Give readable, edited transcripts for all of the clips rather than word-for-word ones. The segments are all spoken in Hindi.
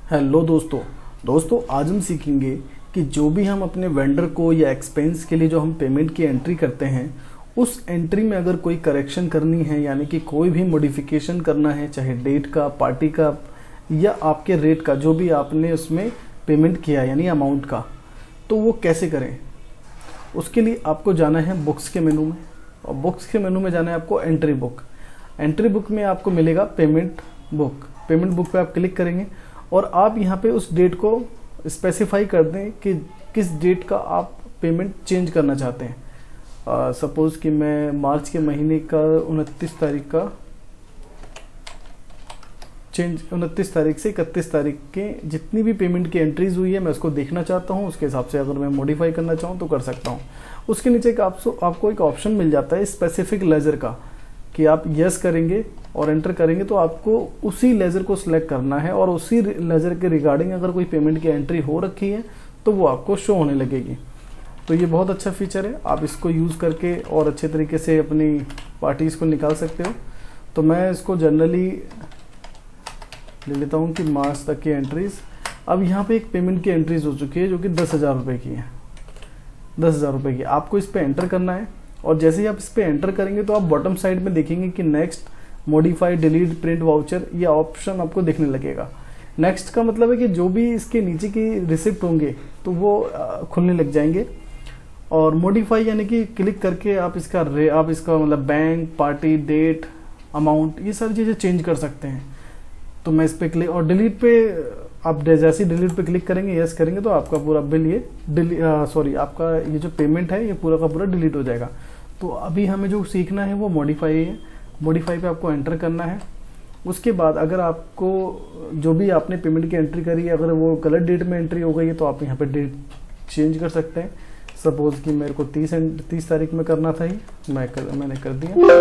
हेलो दोस्तों आज हम सीखेंगे कि जो भी हम अपने वेंडर को या एक्सपेंस के लिए जो हम पेमेंट की एंट्री करते हैं उस एंट्री में अगर कोई करेक्शन करनी है, यानी कि कोई भी मॉडिफिकेशन करना है, चाहे डेट का, पार्टी का या आपके रेट का, जो भी आपने उसमें पेमेंट किया यानी अमाउंट का, तो वो कैसे करें। उसके लिए आपको जाना है बुक्स के मेनू में, और बुक्स के मेनू में जाना है आपको एंट्री बुक। एंट्री बुक में आपको मिलेगा पेमेंट बुक। पेमेंट बुक पे आप क्लिक करेंगे और आप यहाँ पे उस डेट को स्पेसिफाई कर दें कि किस डेट का आप पेमेंट चेंज करना चाहते हैं। सपोज़ कि मैं मार्च के महीने का 29 तारीख का चेंज 29 तारीख से 31 तारीख के जितनी भी पेमेंट की एंट्रीज हुई है मैं उसको देखना चाहता हूँ। उसके हिसाब से अगर मैं मॉडिफाई करना चाहूँ तो कर सकता हूँ। उसके नीचे एक आपको एक ऑप्शन मिल जाता है स्पेसिफिक लेजर का, कि आप यस करेंगे और एंटर करेंगे तो आपको उसी लेजर को सिलेक्ट करना है और उसी लेजर के रिगार्डिंग अगर कोई पेमेंट की एंट्री हो रखी है तो वो आपको शो होने लगेगी। तो ये बहुत अच्छा फीचर है, आप इसको यूज़ करके और अच्छे तरीके से अपनी पार्टीज़ को निकाल सकते हो। तो मैं इसको जनरली ले लेता हूँ कि मार्च तक की एंट्रीज। अब यहाँ पे एक पेमेंट की एंट्रीज हो चुकी है जो कि 10,000 रुपये की है। 10,000 रुपये की आपको इस पर एंटर करना है, और जैसे ही आप इस पर एंटर करेंगे तो आप बॉटम साइड में देखेंगे कि next, modify, delete, print voucher, ये ऑप्शन आपको दिखने लगेगा। नेक्स्ट का मतलब है कि जो भी इसके नीचे की रिसिप्ट होंगे तो वो खुलने लग जाएंगे। और मॉडिफाई यानी कि क्लिक करके आप इसका मतलब बैंक, पार्टी, डेट, अमाउंट, ये सारी चीज़ें चेंज कर सकते हैं। तो मैं इस पर क्लिक, और डिलीट पे आप जैसे डिलीट पे क्लिक करेंगे, यस करेंगे तो आपका पूरा बिल आपका ये जो पेमेंट है ये पूरा का पूरा डिलीट हो जाएगा। तो अभी हमें जो सीखना है वो मॉडिफाई है। मॉडिफाई पे आपको एंटर करना है। उसके बाद अगर आपको जो भी आपने पेमेंट की एंट्री करी है अगर वो गलत डेट में एंट्री हो गई है तो आप यहाँ पे डेट चेंज कर सकते हैं। सपोज कि मेरे को 30 तारीख में करना था, ही मैंने कर दिया।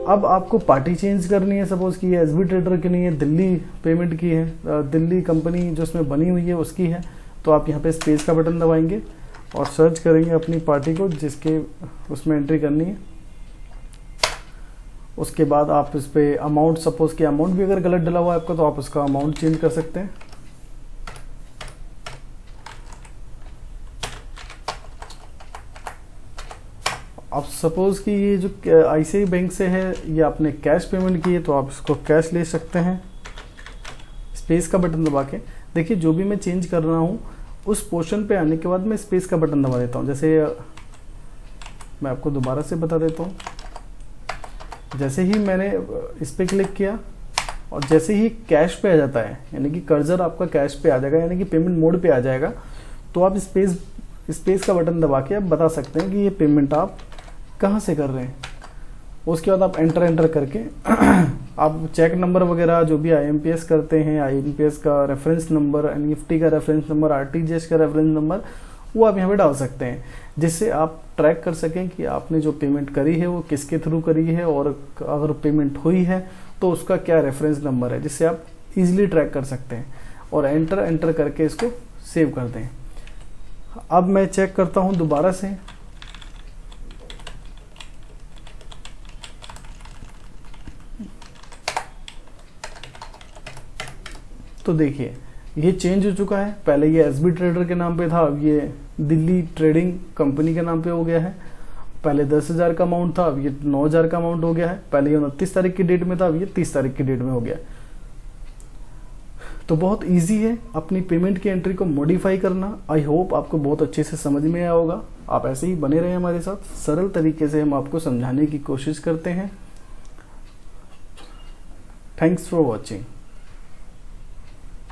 अब आपको पार्टी चेंज करनी है। सपोज कि ये एसबी ट्रेडर की नहीं है, दिल्ली पेमेंट की है, दिल्ली कंपनी जो उसमें बनी हुई है उसकी है। तो आप यहाँ पे स्पेस का बटन दबाएंगे और सर्च करेंगे अपनी पार्टी को जिसके उसमें एंट्री करनी है। उसके बाद आप इस पे अमाउंट, सपोज कि अमाउंट भी अगर गलत डला हुआ है आपका तो आप उसका अमाउंट चेंज कर सकते हैं। अब सपोज कि ये जो आईसीआई बैंक से है, ये आपने कैश पेमेंट की है तो आप इसको कैश ले सकते हैं स्पेस का बटन दबा के। देखिए जो भी मैं चेंज कर रहा हूँ उस पोर्शन पे आने के बाद मैं स्पेस का बटन दबा देता हूँ। जैसे मैं आपको दोबारा से बता देता हूँ। जैसे ही मैंने इस पर क्लिक किया और जैसे ही कैश पे आ जाता है, यानी कि कर्सर आपका कैश पे आ जाएगा, यानी कि पेमेंट मोड पे आ जाएगा, तो आप स्पेस का बटन दबा के आप बता सकते हैं कि ये पेमेंट आप कहाँ से कर रहे हैं। उसके बाद आप एंटर करके आप चेक नंबर वगैरह जो भी आईएमपीएस करते हैं, आईएमपीएस का रेफरेंस नंबर, एनईएफटी का रेफरेंस नंबर, आरटीजीएस का रेफरेंस नंबर, वो आप यहाँ पे डाल सकते हैं, जिससे आप ट्रैक कर सकें कि आपने जो पेमेंट करी है वो किसके थ्रू करी है, और अगर पेमेंट हुई है तो उसका क्या रेफरेंस नंबर है, जिससे आप इजीली ट्रैक कर सकते हैं। और एंटर करके इसको सेव कर दें। अब मैं चेक करता हूँ दोबारा से। तो देखिए ये चेंज हो चुका है। पहले ये एसबी ट्रेडर के नाम पे था, अब ये दिल्ली ट्रेडिंग कंपनी के नाम पे हो गया है। पहले 10,000 का अमाउंट था, अब ये 9,000 का अमाउंट हो गया है। पहले ये 29 तारीख की डेट में था, अब ये 30 तारीख की डेट में हो गया। तो बहुत इजी है अपनी पेमेंट की एंट्री को मॉडिफाई करना। आई होप आपको बहुत अच्छे से समझ में आया होगा। आप ऐसे ही बने रहें हमारे साथ, सरल तरीके से हम आपको समझाने की कोशिश करते हैं। Thanks for watching.